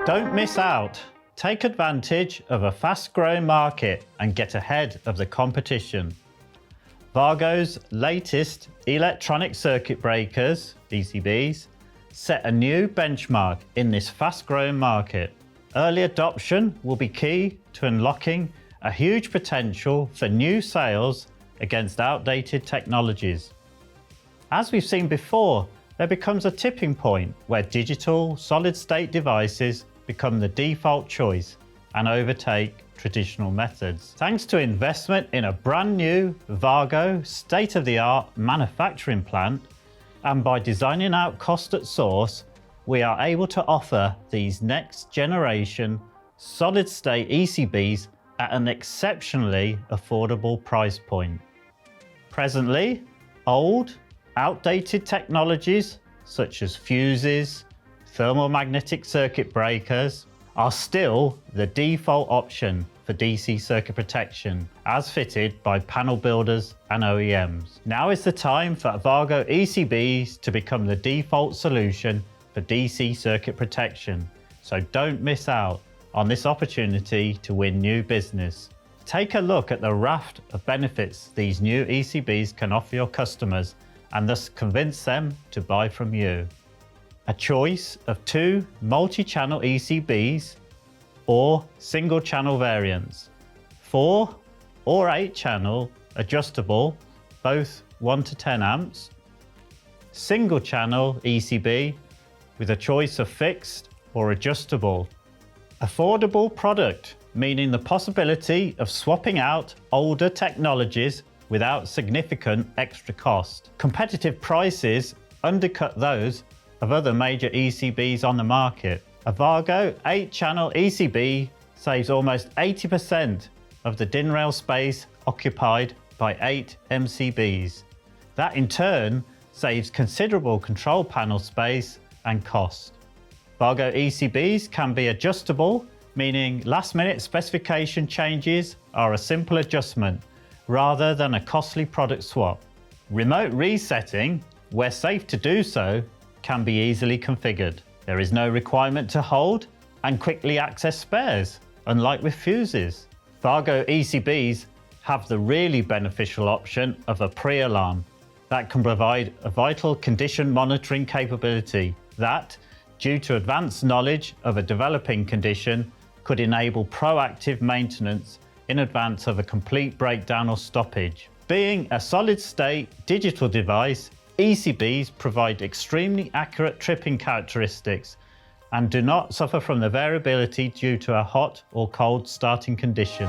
Don't miss out. Take advantage of a fast-growing market and get ahead of the competition. WAGO's latest electronic circuit breakers, ECBs, set a new benchmark in this fast-growing market. Early adoption will be key to unlocking a huge potential for new sales against outdated technologies. As we've seen before, there becomes a tipping point where digital solid-state devices become the default choice and overtake traditional methods. Thanks to investment in a brand new WAGO state-of-the-art manufacturing plant, and by designing out cost at source, we are able to offer these next generation solid-state ECBs at an exceptionally affordable price point. Presently, old, outdated technologies such as fuses, thermal magnetic circuit breakers are still the default option for DC circuit protection as fitted by panel builders and OEMs. Now is the time for WAGO ECBs to become the default solution for DC circuit protection, so don't miss out on this opportunity to win new business. Take a look at the raft of benefits these new ECBs can offer your customers and thus convince them to buy from you. A choice of 2 multi-channel ECBs or single-channel variants, 4 or 8-channel adjustable, both 1 to 10 amps, single-channel ECB with a choice of fixed or adjustable. Affordable product, meaning the possibility of swapping out older technologies without significant extra cost. Competitive prices undercut those of other major ECBs on the market. A WAGO 8-channel ECB saves almost 80% of the DIN rail space occupied by 8 MCBs. That in turn saves considerable control panel space and cost. WAGO ECBs can be adjustable, meaning last-minute specification changes are a simple adjustment rather than a costly product swap. Remote resetting, where safe to do so, can be easily configured. There is no requirement to hold and quickly access spares, unlike with fuses. WAGO ECBs have the really beneficial option of a pre-alarm that can provide a vital condition monitoring capability that, due to advanced knowledge of a developing condition, could enable proactive maintenance in advance of a complete breakdown or stoppage. Being a solid-state digital device, ECBs provide extremely accurate tripping characteristics and do not suffer from the variability due to a hot or cold starting condition.